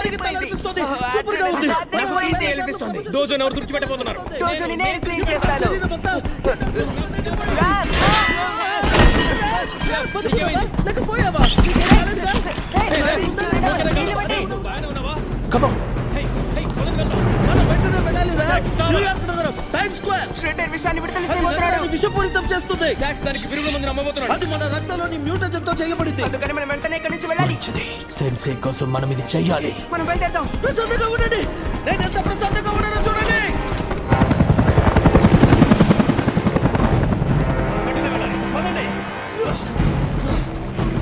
పరిగెత్తాలనిపిస్తుంది. Super గా ఉంది. నాకు క్లీన్ చేయాలనిపిస్తుంది. డోజోని ఎవరు తుడిచిపెట్టబోతున్నారు? డోజోని నేను క్లీన్ చేస్తాను. లేకపోయావా? విషపూరితం చేస్తుంది. అది మన రక్తంలోని మ్యూటేషన్తో చేయబడింది. అందుకని మనం వెంటనే ఇక్కడి నుంచి వెళ్ళాలి. సెన్సే కోసం మనం ఇది చెయ్యాలి. మనం బయలుదేరుతాం. ప్రశాంతంగా ఉండండి. నేను ఎంత ప్రశాంతంగా ఉన్నానో చూడండి.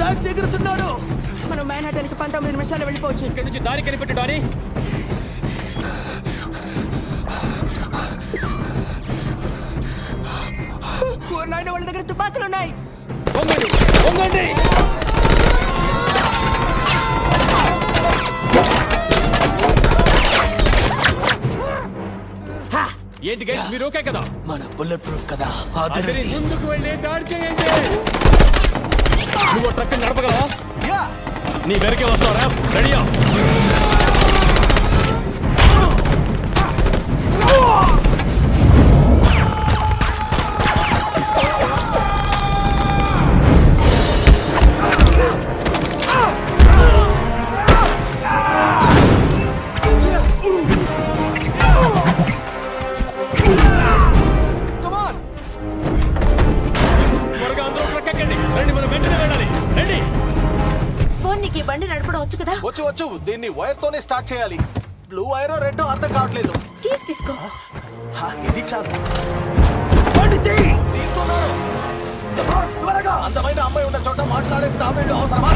సాక్స్ ఎగురుతున్నాడు. మనం మ్యాన్హాటన్కి 19 నిమిషాలు వెళ్ళిపోవచ్చు. ఇక్కడి నుంచి దారి కనిపెట్టు డానీ. వాళ్ళ దగ్గర తుపాకులు ఉన్నాయి. ఏంటి గైస్ మీరు ఓకే కదా? మన బుల్లెట్ ప్రూఫ్ కదా. ముందుకు వెళ్ళి దాడి చేయండి. నువ్వు ట్రక్ నడపగలవా? నీ వెనకే వస్తావరా? రెడీయా? బండి నడపడం వచ్చు కదా? వచ్చు. దీన్ని వైర్ తోనే స్టార్ట్ చేయాలి. బ్లూ వైర్ రెడ్ అర్థం కావట్లేదు. తీసుకో. ఇది చాలు. త్వరగా. అందమైన అమ్మాయి ఉన్న చోట మాట్లాడే తామిళ్ళు అవసరమా?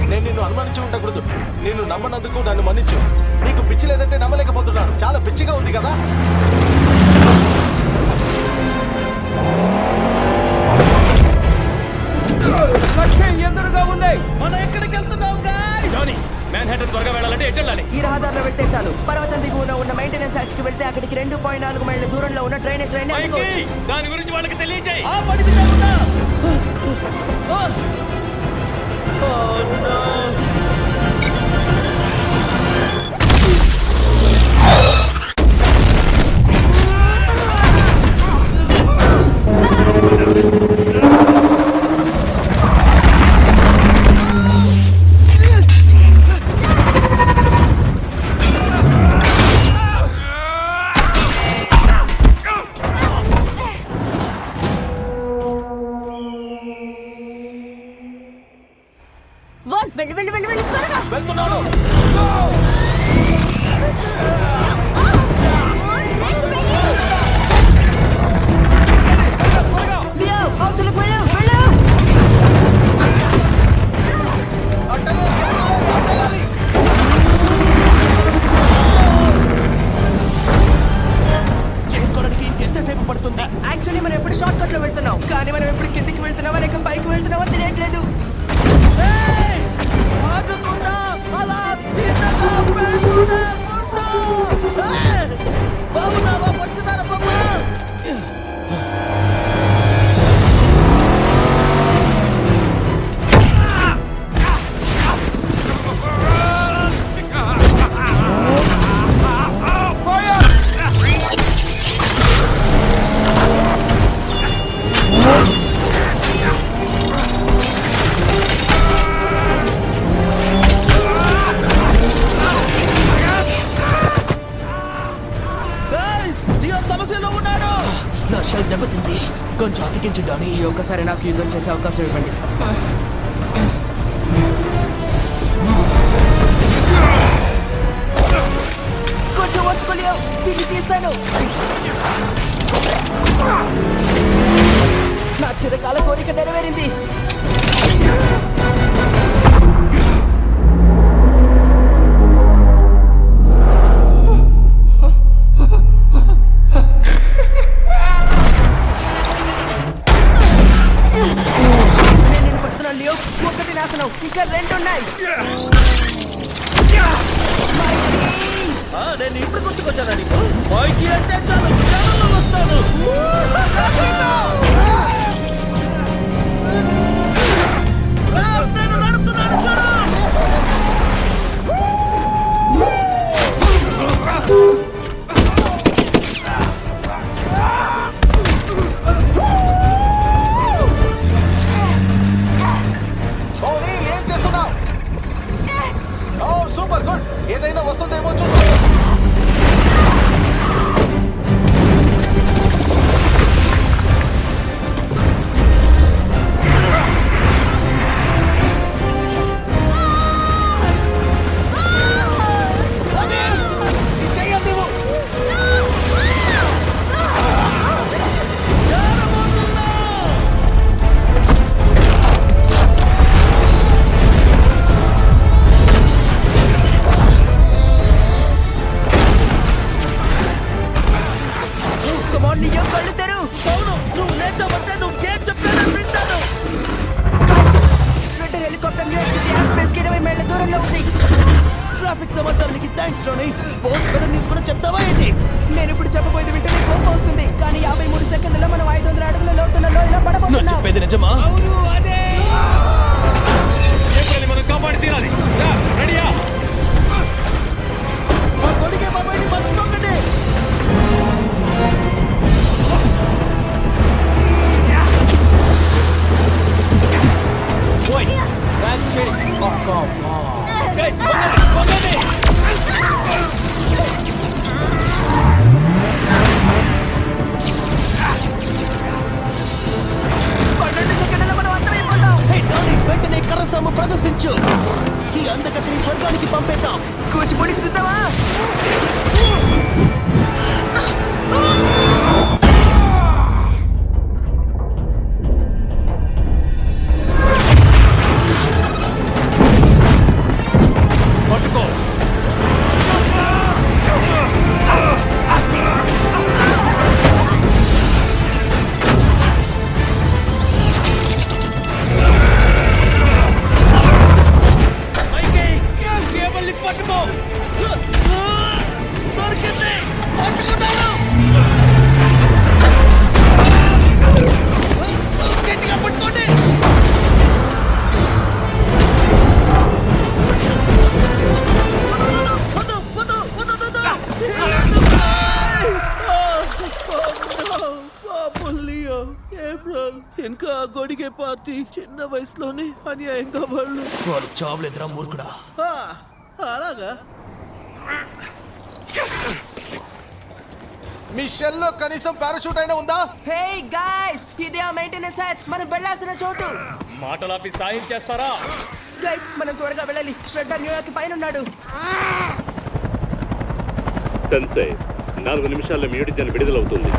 నేను నిన్ను అనుమానించి ఉండకూడదు. నిన్ను నమ్మనందుకు నన్ను మన్నించు. నీకు పిచ్చి లేదంటే నమ్మలేకపోతున్నాను. చాలా పిచ్చిగా ఉంది కదా. ఎదురుగా ఉంది. మనం ఎక్కడికి వెళ్తున్నాం? మ్యాన్హాటన్ త్వరగా వెళ్ళాలంటే ఎటు వెళ్ళాలి? ఈ రహదారిలో వెళ్తే చాలు. పర్వతం దిగువన ఉన్న మెయింటెనెన్స్ హ్యాచ్ కి వెళ్తే అక్కడికి 2.4 మైళ్ళ దూరంలో ఉన్న డ్రైనేజ్ లైన్ అందుకోవచ్చు. దాని గురించి వాళ్ళకి తెలియజేయి. వెళ్తున్నాను. చేరుకోవడానికి ఎంతసేపు పడుతుంది? యాక్చువల్లీ మనం ఎప్పుడు షార్ట్ కట్ లో వెళ్తున్నాం, కానీ మనం ఎప్పుడు కిందికి వెళ్తున్నావా లేక పైకి వెళ్తున్నావా తెలియట్లేదు. దెబ్బతింది. కొంచెం అతికించు డానీ. ఈ ఒక్కసారి నాకు యుద్ధం చేసే అవకాశం ఇవ్వండి. కొంచెం వచ్చుకోలేవు. దీన్ని తీస్తాను. నా చిరకాల కోరిక నెరవేరింది. ఒకటి నాశనం, ఇంకా 2 ఉన్నాయి. నేను ఇప్పుడు గుర్తుకొచ్చానా నీకు? మైకి అంటే చాలు క్షణంలో వస్తాను. నేను నడుపుతున్నాను చూడు. ఏం చేస్తున్నావు? ఓ సూపర్ గుడ్. ఏదైనా వస్తుందేమో చూద్దాం. ట్రాఫిక్ సమాచారానికి thanks Ronnie. Sports weather news కూడా చెప్తావా ఏంటి? నేను ఇప్పుడు చెప్పబోయేది వింటే నీకు కోపం వస్తుంది, కానీ 53 సెకండ్లలో మనం 500 అడుగుల లోతున్న లోయలో నువ్వు పడబోతున్నాం. చెప్పేది నిజమా? మనం కాపాడి తీరాలి. రెడీయా? మా కొడుకే బాబాయ్ని మర్చిపోకండి. వెంటనే కర్రసాము ప్రదర్శించు. ఈ అందగతిని స్వర్గానికి పంపేద్దాం. కూచిపూడికి సిద్ధమా? పట్టుకో. పట్టుకో. దొరికింది. పట్టుకున్నాను. గట్టిగా పట్టుకోండి. ఏప్రిల్ ఇంకా గొడిగే పార్టీ చిన్న వయసులోనే అన్యాయంగా వాళ్ళు చావులేదురా మూర్ఖుడా. అలాగా? మీ షెల్లో కనీసం పారాషూట్ అయినా ఉందా? హే గైస్, ఇది ఆ మెయింటెనెన్స్ హ్యాచ్, మనం వెళ్ళాల్సిన చోటు. మాటలాపి సాయం చేస్తారా? గైస్, మనం త్వరగా వెళ్ళాలి. శ్రద్ధ న్యూయార్క్ పైన ఉన్నాడు. సెన్సే 4 నిమిషాల్లో మ్యూటిజన్ విడుదలవుతుంది.